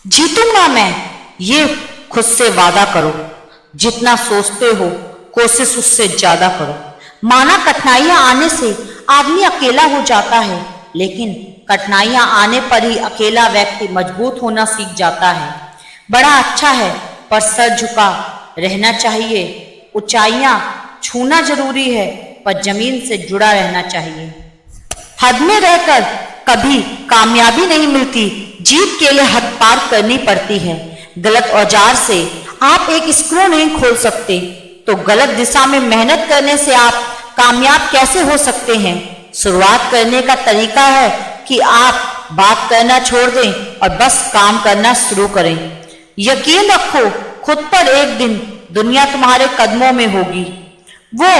जीतूंगा मैं, ये खुद से वादा करो। जितना सोचते हो कोशिश उससे ज्यादा करो। माना कठिनाइयां आने से आदमी अकेला हो जाता है, लेकिन कठिनाइयां आने पर ही अकेला व्यक्ति मजबूत होना सीख जाता है। बड़ा अच्छा है पर सर झुका रहना चाहिए। ऊंचाइयां छूना जरूरी है पर जमीन से जुड़ा रहना चाहिए। हद में रहकर कभी कामयाबी नहीं मिलती, जीत के लिए हद पार करनी पड़ती है। गलत औजार से आप एक स्क्रू नहीं खोल सकते, तो गलत दिशा में मेहनत करने से आप कामयाब कैसे हो सकते हैं। शुरुआत करने का तरीका है कि आप बात करना छोड़ दें और बस काम करना शुरू करें। यकीन रखो खुद पर, एक दिन दुनिया तुम्हारे कदमों में होगी। वो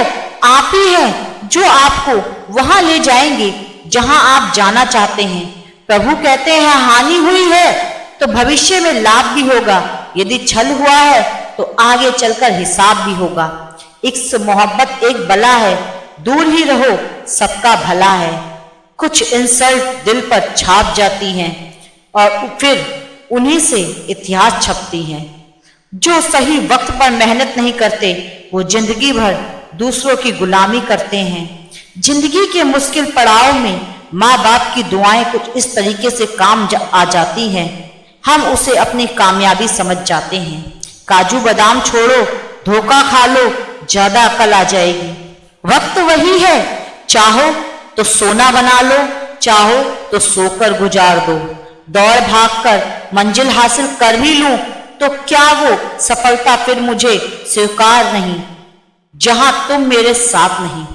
आप ही हैं जो आपको वहां ले जाएंगे जहां आप जाना चाहते हैं। प्रभु कहते हैं, हानि हुई है तो भविष्य में लाभ भी होगा, यदि छल हुआ है तो आगे चलकर हिसाब भी होगा। इश्क मोहब्बत एक बला है, दूर ही रहो सबका भला है। कुछ इंसल्ट दिल पर छाप जाती हैं और फिर उन्हीं से इतिहास छपती हैं। जो सही वक्त पर मेहनत नहीं करते वो जिंदगी भर दूसरों की गुलामी करते हैं। जिंदगी के मुश्किल पड़ाव में माँ बाप की दुआएं कुछ इस तरीके से काम आ जाती हैं, हम उसे अपनी कामयाबी समझ जाते हैं। काजू बादाम छोड़ो, धोखा खा लो, ज्यादा अकल आ जाएगी। वक्त वही है, चाहो तो सोना बना लो, चाहो तो सोकर गुजार दो। दौड़ भागकर मंजिल हासिल कर भी लूं तो क्या वो सफलता फिर मुझे स्वीकार नहीं, जहां तुम मेरे साथ नहीं।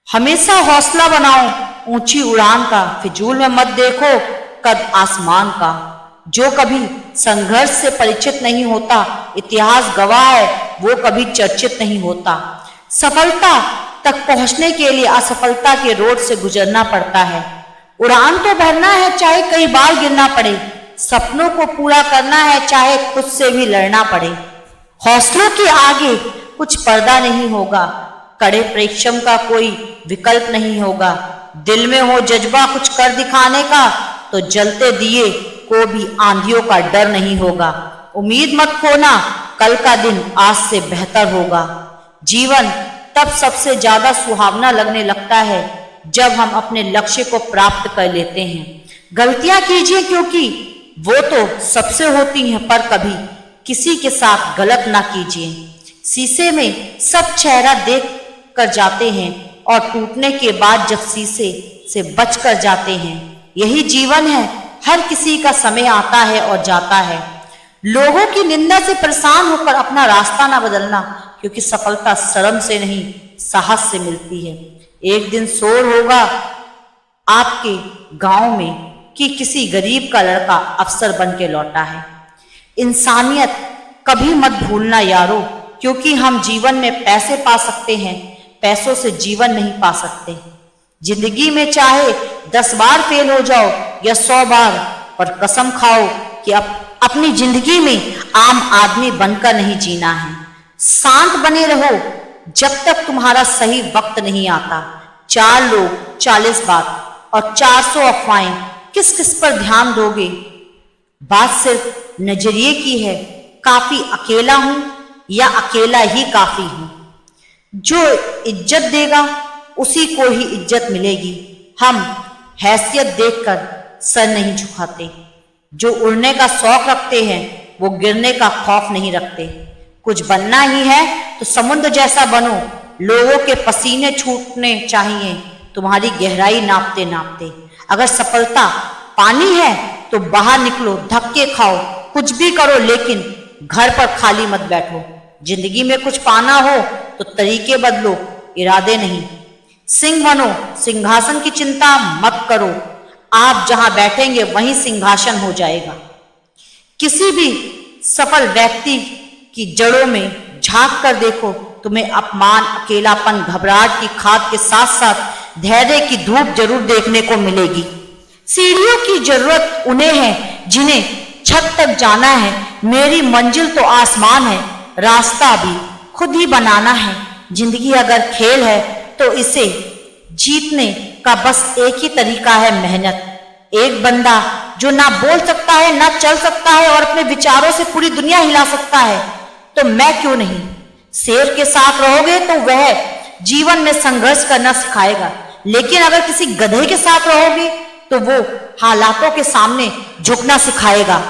हमेशा हौसला बनाओ ऊंची उड़ान का, फिजूल में मत देखो कद आसमान का। जो कभी संघर्ष से परिचित नहीं होता, इतिहास गवाह है वो कभी चर्चित नहीं होता। सफलता तक पहुंचने के लिए असफलता के रोड से गुजरना पड़ता है। उड़ान तो भरना है चाहे कई बार गिरना पड़े, सपनों को पूरा करना है चाहे खुद से भी लड़ना पड़े। हौसलों के आगे कुछ पर्दा नहीं होगा, कड़े परिश्रम का कोई विकल्प नहीं होगा। दिल में हो जज्बा कुछ कर दिखाने का तो जलते दिए को भी आंधियों का डर नहीं होगा। उम्मीद मत खोना, कल का दिन आज से बेहतर होगा। जीवन तब सबसे ज्यादा सुहावना लगने लगता है जब हम अपने लक्ष्य को प्राप्त कर लेते हैं। गलतियां कीजिए क्योंकि वो तो सबसे होती हैं, पर कभी किसी के साथ गलत ना कीजिए। शीशे में सब चेहरा देख कर जाते हैं और टूटने के बाद जब शीशे से बच कर जाते हैं। यही जीवन है, हर किसी का समय आता है और जाता है। लोगों की निंदा से परेशान होकर अपना रास्ता ना बदलना, क्योंकि सफलता शर्म से नहीं साहस से मिलती है। एक दिन शोर होगा आपके गांव में कि किसी गरीब का लड़का अफसर बन के लौटा है। इंसानियत कभी मत भूलना यारो, क्योंकि हम जीवन में पैसे पा सकते हैं, पैसों से जीवन नहीं पा सकते। जिंदगी में चाहे 10 बार फेल हो जाओ या 100 बार, पर कसम खाओ कि अपनी जिंदगी में आम आदमी बनकर नहीं जीना है। शांत बने रहो जब तक तुम्हारा सही वक्त नहीं आता। 4 लोग 40 बात और 400 अफवाहें, किस किस पर ध्यान दोगे। बात सिर्फ नजरिए की है, काफी अकेला हूं या अकेला ही काफी हूं। जो इज्जत देगा उसी को ही इज्जत मिलेगी। हम हैसियत देखकर सर नहीं झुकाते। जो उड़ने का शौक रखते हैं वो गिरने का खौफ नहीं रखते। कुछ बनना ही है तो समुद्र जैसा बनो, लोगों के पसीने छूटने चाहिए तुम्हारी गहराई नापते नापते। अगर सफलता पानी है तो बाहर निकलो, धक्के खाओ, कुछ भी करो, लेकिन घर पर खाली मत बैठो। जिंदगी में कुछ पाना हो तो तरीके बदलो, इरादे नहीं। सिंह बनो, सिंहासन की चिंता मत करो। आप जहां बैठेंगे वहीं सिंहासन हो जाएगा। किसी भी सफल व्यक्ति की जड़ों में झांक कर देखो, तुम्हें अपमान, अकेलापन, घबराहट की खाद के साथ साथ धैर्य की धूप जरूर देखने को मिलेगी। सीढ़ियों की जरूरत उन्हें है जिन्हें छत तक जाना है। मेरी मंजिल तो आसमान है, रास्ता भी खुद ही बनाना है। जिंदगी अगर खेल है तो इसे जीतने का बस एक ही तरीका है, मेहनत। एक बंदा जो ना बोल सकता है, ना चल सकता है और अपने विचारों से पूरी दुनिया हिला सकता है, तो मैं क्यों नहीं। शेर के साथ रहोगे तो वह जीवन में संघर्ष करना सिखाएगा, लेकिन अगर किसी गधे के साथ रहोगे तो वो हालातों के सामने झुकना सिखाएगा।